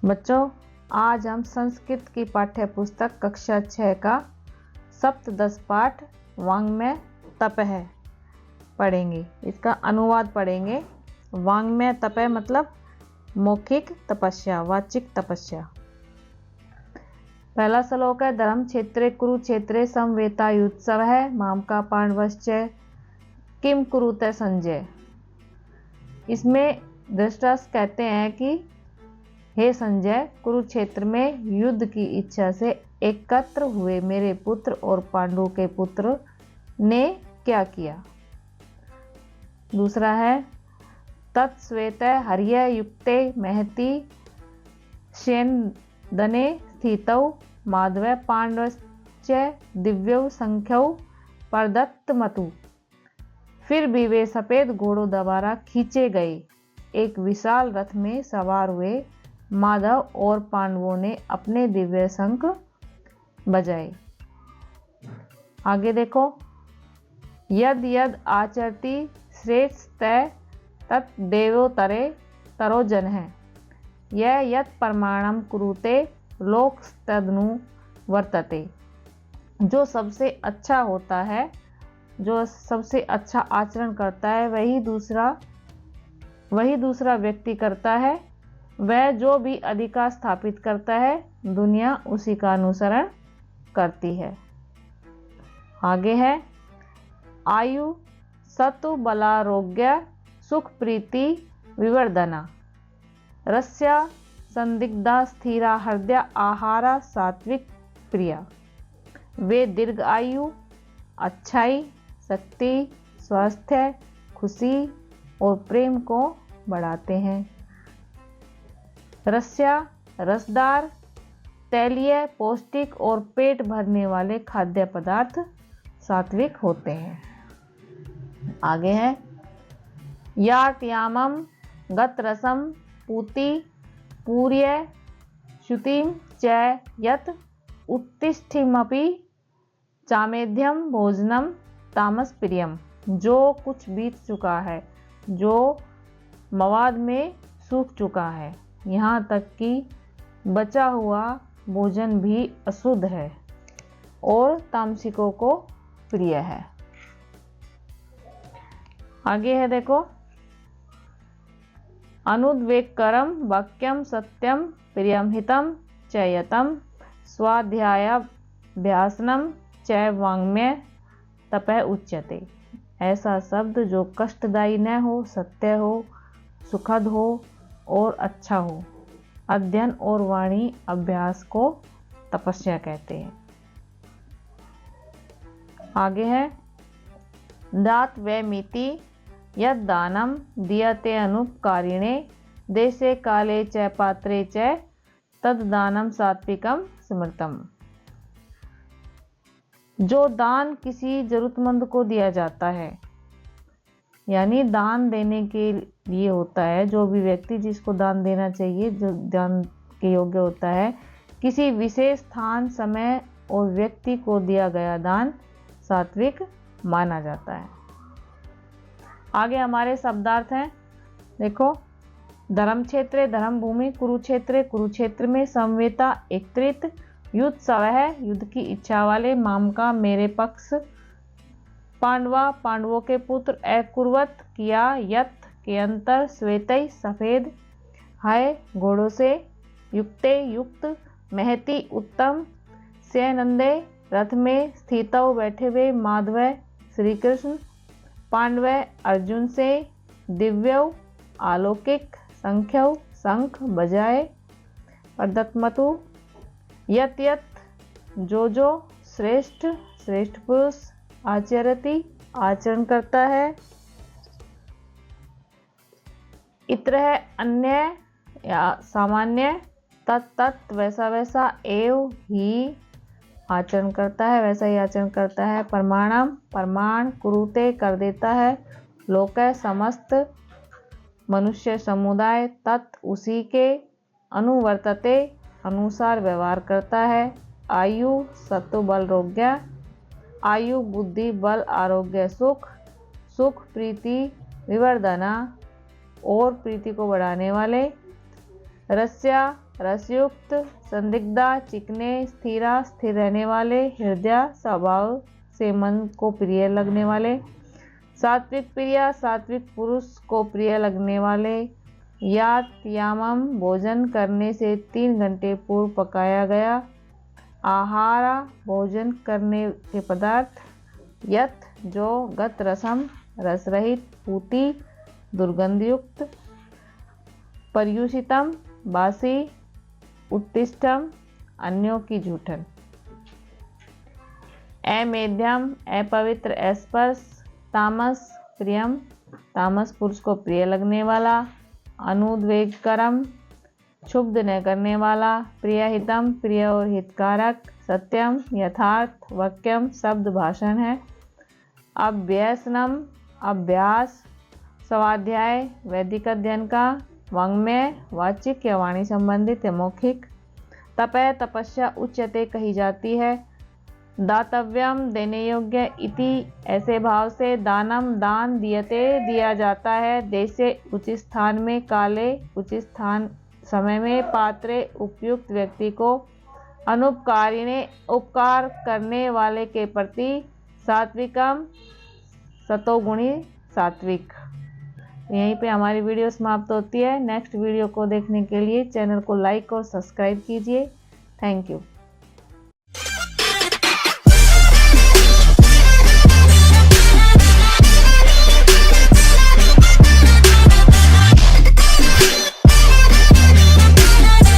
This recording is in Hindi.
बच्चों, आज हम संस्कृत की पाठ्य पुस्तक कक्षा 6 का सप्तदश पाठ वाङ्मय तपः पढ़ेंगे। इसका अनुवाद पढ़ेंगे। वाङ्मय तपः मतलब मौखिक तपस्या, वाचिक तपस्या। पहला श्लोक है, धर्म क्षेत्रे कुरुक्षेत्रे समवेतायुत्सवः मामका पांडवश्च किम कुरुते संजय। इसमें धृतराष्ट्र कहते हैं कि हे संजय, कुरुक्षेत्र में युद्ध की इच्छा से एकत्र हुए मेरे पुत्र और पांडु के पुत्र ने क्या किया। दूसरा है, तत्श्वेत हर्य युक्ते महति शयनदने स्थितौ माधव पांडवश्च दिव्यौ संख्यौ प्रदत्तमतु। फिर भी वे सफेद घोड़ों द्वारा खींचे गए एक विशाल रथ में सवार हुए माधव और पांडवों ने अपने दिव्य शंख बजाए। आगे देखो, यद यद आचरति श्रेष्ठ तत् देवोतरे तरोजन है। यह यत परमाणम कुरुते लोक तदनु वर्तते। जो सबसे अच्छा होता है, जो सबसे अच्छा आचरण करता है, वही दूसरा व्यक्ति करता है। वह जो भी अधिकार स्थापित करता है, दुनिया उसी का अनुसरण करती है। आगे है, आयु सतु बलारोग्य सुख प्रीति विवर्धना रस्या संदिग्धा स्थिरा हृदय आहारा सात्विक प्रिया। वे दीर्घ आयु, अच्छाई, शक्ति, स्वास्थ्य, खुशी और प्रेम को बढ़ाते हैं। रस्या रसदार, तैलीय, पौष्टिक और पेट भरने वाले खाद्य पदार्थ सात्विक होते हैं। आगे है, याट्यामम गतरसम पूति पूर्य श्रुतिम च यत उत्तिष्ठिमपि चामेध्यम भोजनम तामस प्रियम। जो कुछ बीत चुका है, जो मवाद में सूख चुका है, यहाँ तक कि बचा हुआ भोजन भी अशुद्ध है और तामसिकों को प्रिय है। आगे है देखो, अनुद्वेगकरम वाक्यम सत्यम प्रियम हितम चयतम स्वाध्यायाभ्यासनम च वाङ्मय तपः उच्यते। ऐसा शब्द जो कष्टदायी न हो, सत्य हो, सुखद हो और अच्छा हो। अध्ययन और वाणी अभ्यास को तपस्या कहते हैं। आगे है, दात व मिति यद दानम दीयते अनुपकारिणे देशे काले च पात्रे च तद दानम सात्विकम स्मृतम। जो दान किसी जरूरतमंद को दिया जाता है, यानी दान देने के लिए होता है, जो भी व्यक्ति जिसको दान देना चाहिए, जो दान के योग्य होता है, किसी विशेष स्थान, समय और व्यक्ति को दिया गया दान सात्विक माना जाता है। आगे हमारे शब्दार्थ हैं। देखो, धर्म क्षेत्रे धर्म भूमि, कुरुक्षेत्रे कुरुक्षेत्र में, समवेता एकत्रित, युद्ध सवह युद्ध की इच्छा वाले, मामका मेरे पक्ष, पांडवा पांडवों के पुत्र, अकुर्वत किया, यत के अंतर, श्वेतई सफेद, है घोड़ों से, युक्ते युक्त, महति उत्तम, शयनंदे रथ में, स्थितौ बैठे हुए, माधव श्री कृष्ण, पांडव अर्जुन से, दिव्यौ अलौकिक, संख्यौ शंख बजाए, प्रदत्तमतु यत यत जो श्रेष्ठ पुरुष आचरति आचरण करता है, इत्र है अन्य या सामान्य, तत् वैसा एव ही आचरण करता है, वैसा ही आचरण करता है, प्रमाणम प्रमाण, कुरुते कर देता है, लोक समस्त मनुष्य समुदाय, तत् उसी के, अनुवर्तते अनुसार व्यवहार करता है, आयु सत्व बल रोग्य, आयु बुद्धि बल आरोग्य सुख, सुख प्रीति विवर्धना और प्रीति को बढ़ाने वाले, रस्या रसयुक्त, संदिग्धा चिकने, स्थिरा स्थिर रहने वाले, हृदय स्वभाव से मन को प्रिय लगने वाले, सात्विक प्रिया सात्विक पुरुष को प्रिय लगने वाले, यामम भोजन करने से 3 घंटे पूर्व पकाया गया, आहारा भोजन करने के पदार्थ, यथ जो, गत रसम रस रहित, पूति दुर्गंधयुक्त, पर्युषितम बासी, उत्तिष्ठम अन्यों की जूठन, अमेध्यम अपवित्र अस्पर्श, तामस प्रियम तामस पुरुष को प्रिय लगने वाला, अनुद्वेगकरम क्षुब्ध न करने वाला, प्रियहितम प्रिय और हितकारक, सत्यम यथार्थ, वाक्यम शब्द भाषण है, अभ्यसनम अभ्यास, स्वाध्याय वैदिक अध्ययन का, वांग्मय वाचिक या वाणी संबंधित या मौखिक, तपय तपस्या उच्यते कही जाती है, दातव्यम देने योग्य, इति ऐसे भाव से, दानम दान दीयते दिया जाता है, देशे उचित स्थान में, काले उचित स्थान समय में, पात्रे उपयुक्त व्यक्ति को, अनुपकारिणे उपकार करने वाले के प्रति, सात्विकम सतोगुणी सात्विक। यहीं पे हमारी वीडियो समाप्त होती है। नेक्स्ट वीडियो को देखने के लिए चैनल को लाइक और सब्सक्राइब कीजिए। Thank you.